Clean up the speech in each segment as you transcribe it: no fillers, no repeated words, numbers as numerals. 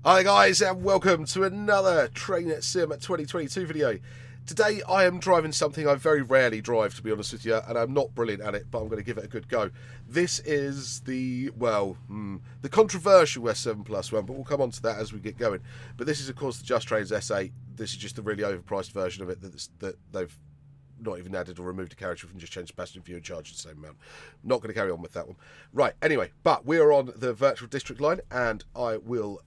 Hi guys and welcome to another Train Sim 2022 video. Today I am driving something I very rarely drive, to be honest with you, and I'm not brilliant at it, but I'm going to give it a good go. This is the controversial S7+1, but we'll come on to that as we get going. But this is of course the Just Trains S8. This is just the really overpriced version of it that they've not even added or removed a carriage. We can just change the passenger view and charge the same amount. Not going to carry on with that one. Right, anyway, but we are on the virtual district line and I will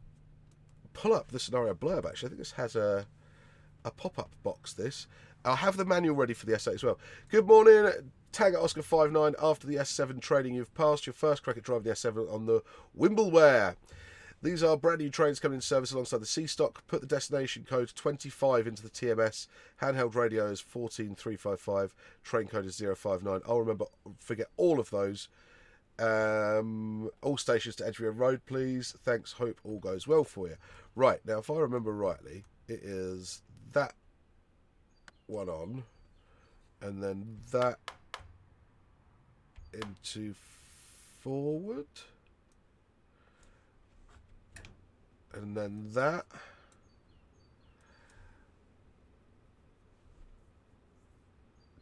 pull up the scenario blurb. Actually, I think this has a pop-up box. This I'll have the manual ready for the S8 as well. Good morning, Tag at Oscar 59. After the S7 training, you've passed your first crack at driving the S7 on the Wimbledon. These are brand new trains coming into service alongside the C stock. Put the destination code 25 into the TMS. Handheld radio is 14355. Train code is 059. I'll forget all of those. All stations to Edgware Road, please. Thanks. Hope all goes well for you. Right, now if I remember rightly, it is that one on, and then that into forward, and then that.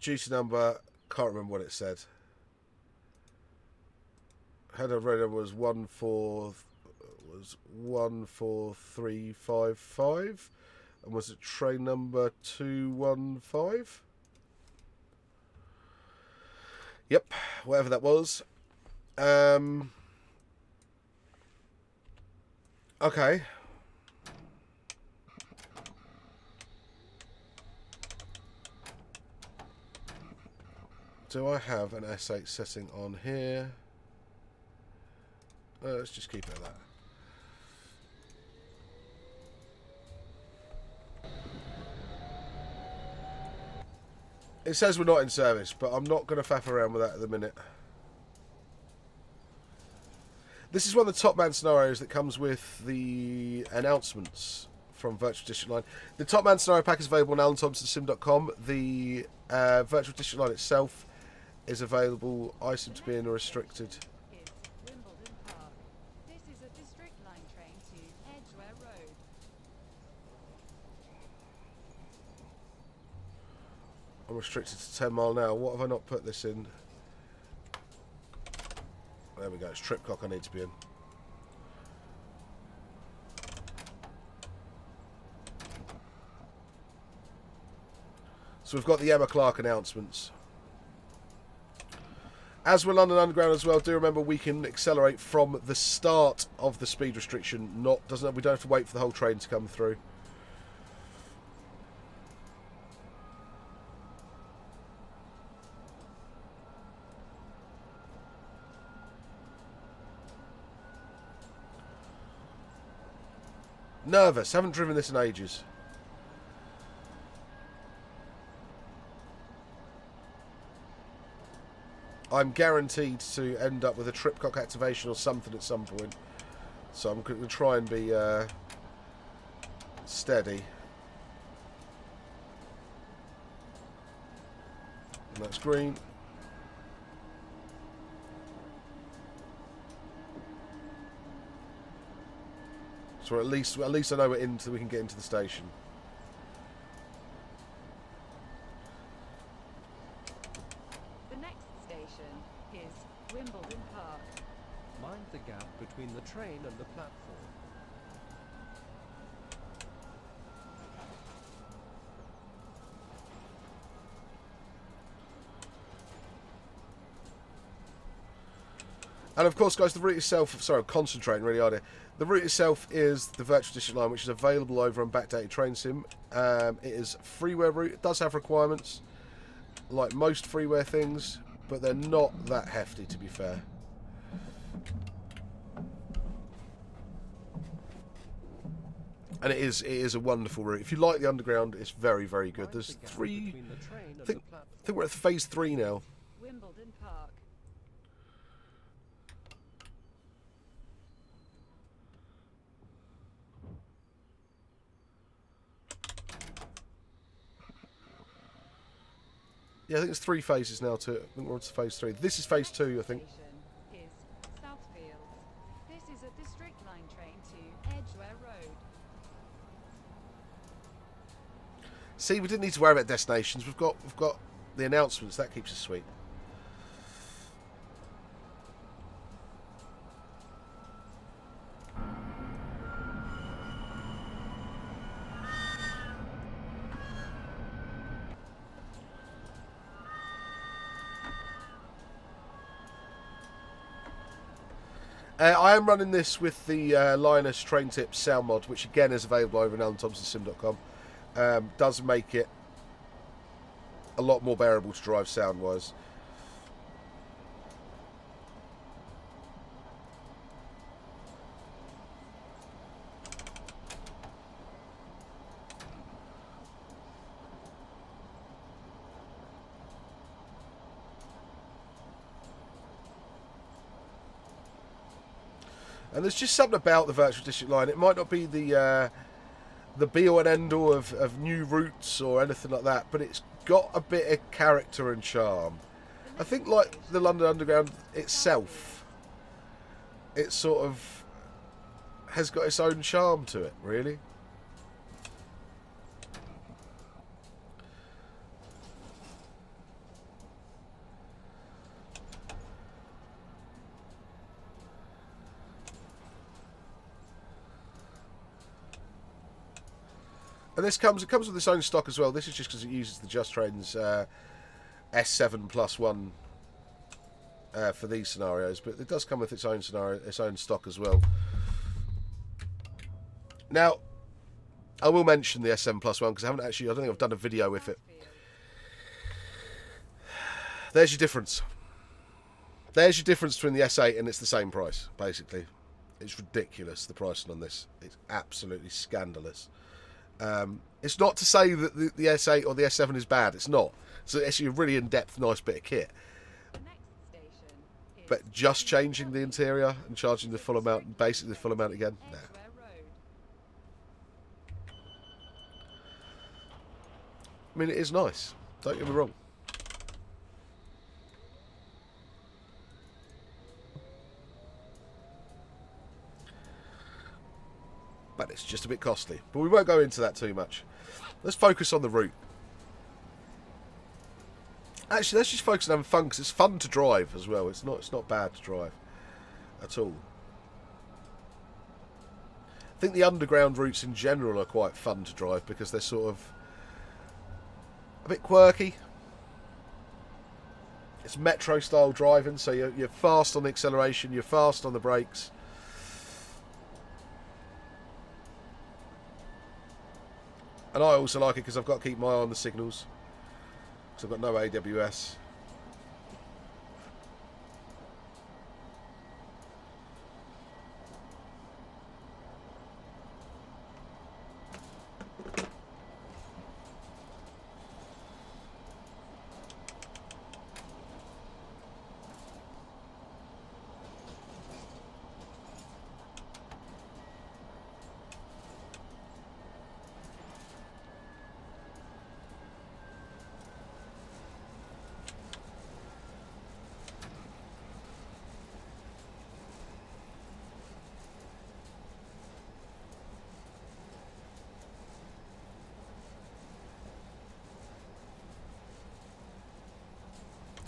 Duty number, can't remember what it said. Header radio was 14355, and was it train number 215? Yep, whatever that was. Okay. Do I have an S8 setting on here? Let's just keep it at that. It says we're not in service, but I'm not going to faff around with that at the minute. This is one of the top man scenarios that comes with the announcements from Virtual District Line. The top man scenario pack is available on AlanThompsonSim.com. The Virtual District Line itself is available. I seem to be in a restricted. Wimbledon Park. This is a district line train to Edgware Road. I'm restricted to 10 mile an hour. What have I not put this in? There we go. It's Tripcock I need to be in. So we've got the Emma Clark announcements. As we're London Underground as well, do remember we can accelerate from the start of the speed restriction. We don't have to wait for the whole train to come through. Nervous. Haven't driven this in ages. I'm guaranteed to end up with a Tripcock activation or something at some point. So I'm going to try and be steady. And that's green. So at least I know we're in so we can get into the station. The next station is Wimbledon Park. Mind the gap between the train and the platform. And of course, guys, the route itself, sorry, I'm concentrating really hard here. The route itself is the Virtual District Line, which is available over on Backdated Train Sim. It is a freeware route. It does have requirements, like most freeware things, but they're not that hefty, to be fair. And it is a wonderful route. If you like the underground, it's very, very good. There's three. I think we're at phase 3 now. Wimbledon Park. Yeah, I think it's 3 phases now to it. I think we're on to phase 3. This is phase 2, I think. Station is Southfields. This is a district line train to Edgware Road. See, we didn't need to worry about destinations. We've got the announcements. That keeps us sweet. I am running this with the Linus Train Tips sound mod, which again is available over on thomsonsim.com. Does make it a lot more bearable to drive sound-wise. And there's just something about the virtual district line. It might not be the be-all and end-all of new routes or anything like that, but it's got a bit of character and charm. I think, like the London Underground itself, it sort of has got its own charm to it, really. And it comes with its own stock as well. This is just because it uses the Just Trains S7+1 for these scenarios, but it does come with its own stock as well. Now, I will mention the S7+1 because I don't think I've done a video with it. There's your difference. There's your difference between the S8 and it's the same price, basically. It's ridiculous, the pricing on this. It's absolutely scandalous. It's not to say that the S8 or the S7 is bad. It's not. It's actually a really in-depth, nice bit of kit. But just changing the interior and charging the full amount, basically the full amount again, nah. I mean, it is nice. Don't get me wrong. But it's just a bit costly. But we won't go into that too much. Let's focus on the route. Actually, let's just focus on having fun because it's fun to drive as well. It's not bad to drive at all. I think the underground routes in general are quite fun to drive because they're sort of a bit quirky. It's metro style driving, so you're fast on the acceleration, you're fast on the brakes. And I also like it because I've got to keep my eye on the signals. Because I've got no AWS.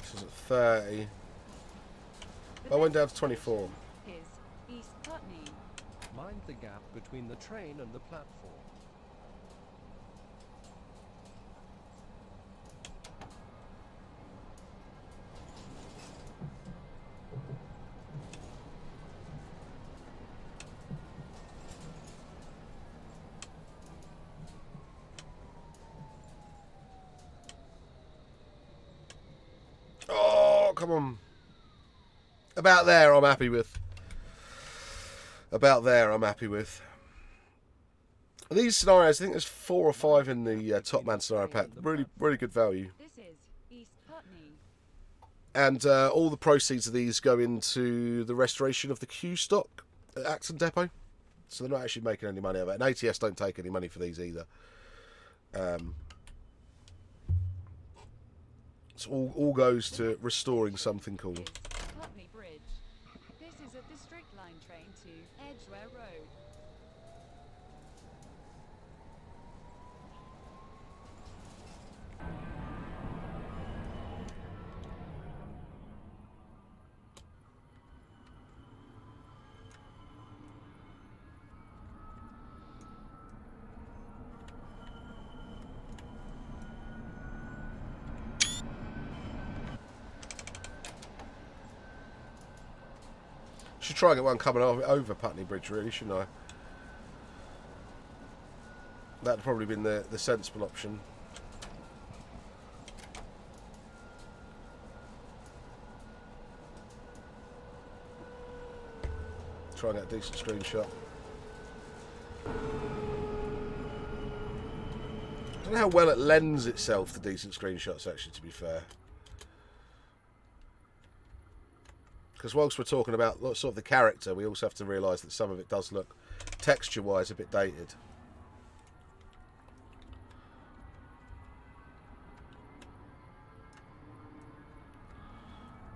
This is at 30. I went down to 24. East Putney. Mind the gap between the train and the platform. Oh, come on. About there, I'm happy with. About there, I'm happy with. These scenarios, I think there's 4 or 5 in the Top Man scenario pack. Really, really good value. This is East Putney. And all the proceeds of these go into the restoration of the Q stock at Acton Depot. So they're not actually making any money out of it. And ATS don't take any money for these either. So all goes to restoring something cool. Putney Bridge. This is a district line train to Edgware Road. Should try and get one coming over Putney Bridge, really, shouldn't I? That'd probably been the sensible option. Try and get a decent screenshot. I don't know how well it lends itself to decent screenshots, actually, to be fair. Because whilst we're talking about sort of the character, we also have to realise that some of it does look, texture-wise, a bit dated.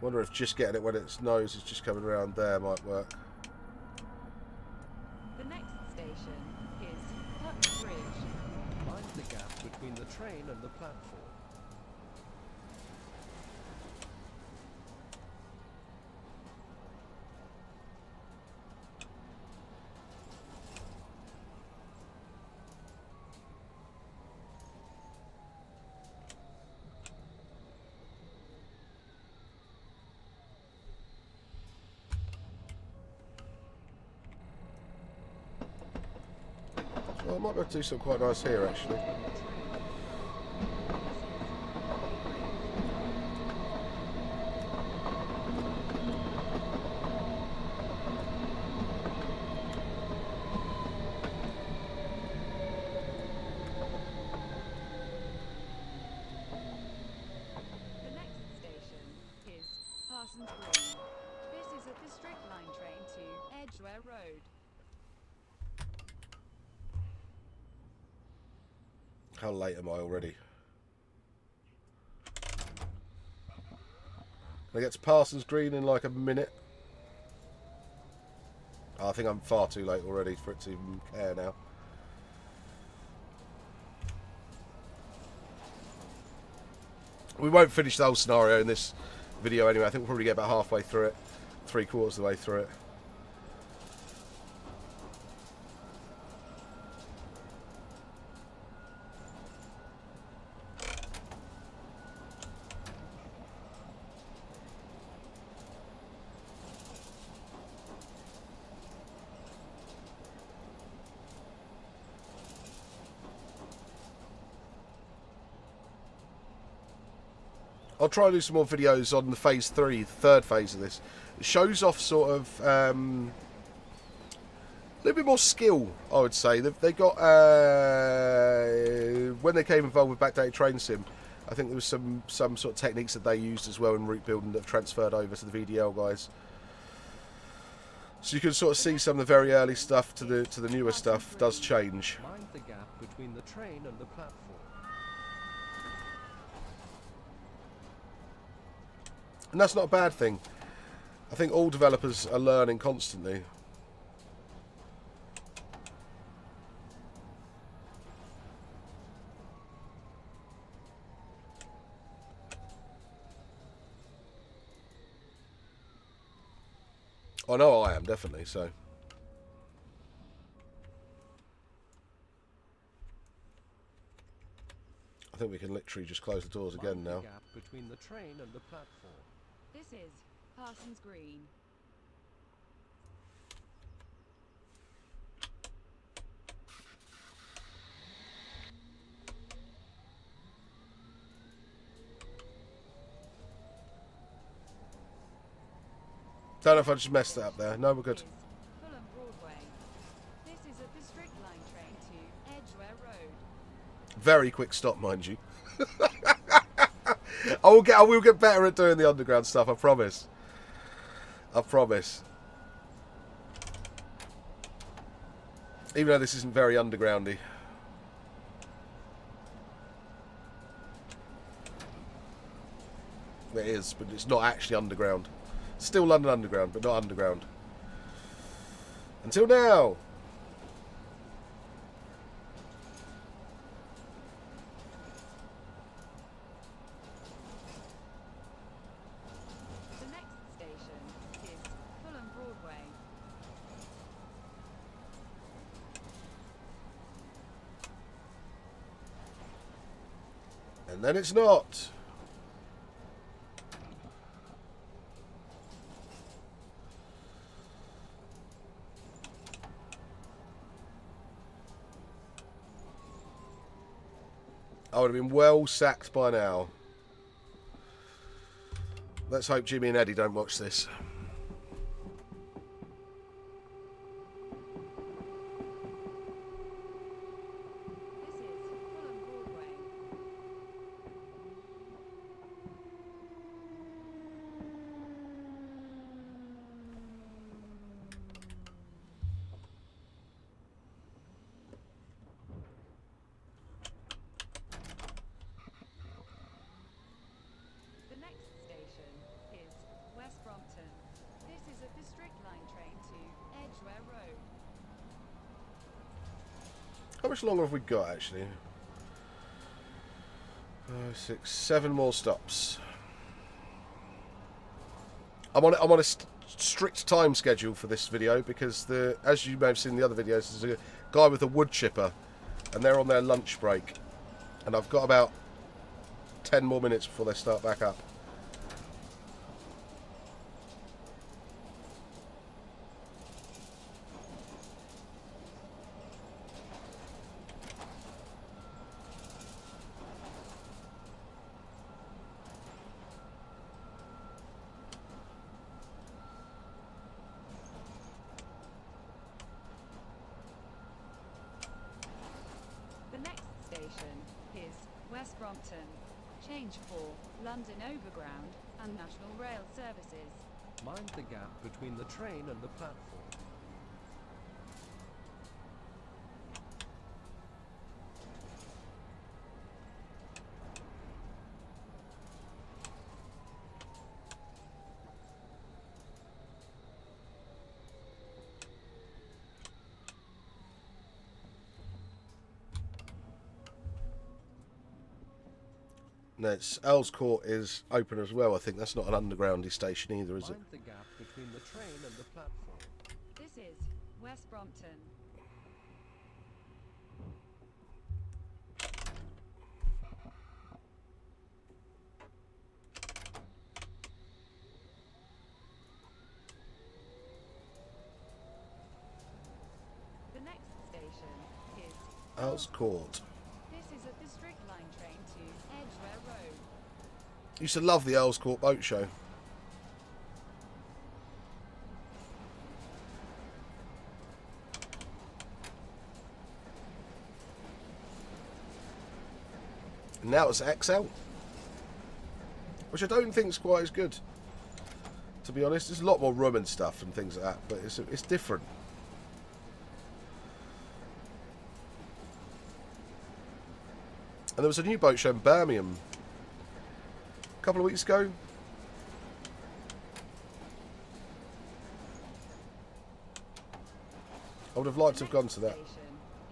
Wonder if just getting it when its nose is just coming around there might work. The next station is Putney Bridge. Mind the gap between the train and the platform. Well, I might be able to do something quite nice here, actually. The next station is Parsons Green. This is a district line train to Edgware Road. How late am I already? Can I get to Parsons Green in like a minute? Oh, I think I'm far too late already for it to even care now. We won't finish the whole scenario in this video anyway. I think we'll probably get about halfway through it. 3/4 of the way through it. I'll try and do some more videos on the phase 3, the third phase of this. It shows off sort of a little bit more skill, I would say. They got when they came involved with Backdated Train Sim, I think there was some sort of techniques that they used as well in route building that have transferred over to the VDL guys. So you can sort of see some of the very early stuff to the newer stuff does change. Mind the gap between the train and the platform. And that's not a bad thing. I think all developers are learning constantly. I know I am, definitely, so. I think we can literally just close the doors again Mind the now. gap between the train and the platform. This is Parsons Green. Don't know if I just messed that up there. No, we're good. Is Fulham Broadway. This is a district line train to Edgware Road. Very quick stop, mind you. I will get better at doing the underground stuff, I promise. I promise. Even though this isn't very undergroundy. It is, but it's not actually underground. Still London Underground, but not underground. Until now. The next station is Fulham Broadway. And then it's not. I would have been well sacked by now. Let's hope Jimmy and Eddie don't watch this. This is a District Line train to Edgware Road. How much longer have we got, actually? 5, 6, 7 more stops. I'm on a strict time schedule for this video because, as you may have seen in the other videos, there's a guy with a wood chipper and they're on their lunch break. And I've got about 10 more minutes before they start back up. The next station is West Brompton. Change for London Overground and National Rail Services. Mind the gap between the train and the platform. No, Earl's Court is open as well. I think that's not an undergroundy station either, is it? Mind the gap between the train and the platform. This is West Brompton. The next station is Earl's Court. This is a District Line train to Edgware Road. Used to love the Earl's Court boat show. And now it's XL, which I don't think is quite as good, to be honest. There's a lot more room and stuff and things like that, but it's different. And there was a new boat show in Birmingham a couple of weeks ago. I would have liked to have gone to that. Station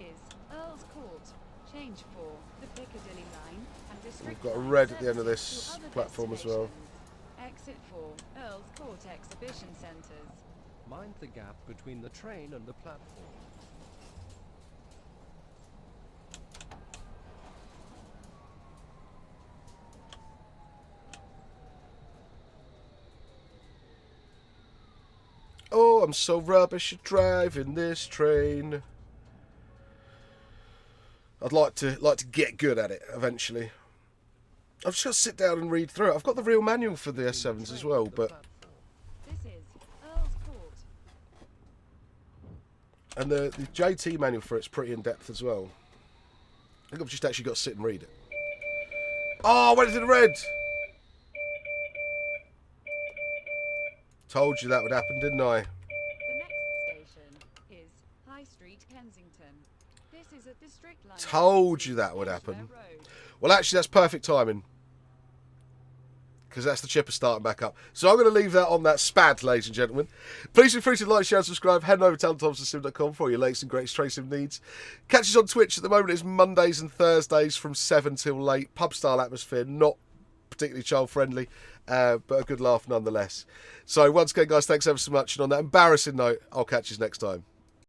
is Earl's Court. Change for the Piccadilly line and District We've got a Line red at the end of services this to other platform as well. destinations. Exit for Earl's Court Exhibition Centres. Mind the gap between the train and the platform. Oh, I'm so rubbish at driving this train. I'd like to get good at it eventually. I've just got to sit down and read through it. I've got the real manual for the S7s as well, but This is Earl's Court. and the JT manual for it's pretty in depth as well. I think I've just actually got to sit and read it. Oh, I went into the red. Told you that would happen, didn't I? The next station is High Street, Kensington. This is a District Line. Told you that would happen. Edgware Road. Well, actually, that's perfect timing, because that's the chipper starting back up. So I'm going to leave that on that spad, ladies and gentlemen. Please feel free to like, share and subscribe. Head over to thomsonsim.com for all your latest and greatest train sim needs. Catch us on Twitch. At the moment, it's Mondays and Thursdays from 7 till late. Pub-style atmosphere, not particularly child-friendly, but a good laugh nonetheless. So once again, guys, thanks ever so much. And on that embarrassing note, I'll catch you next time.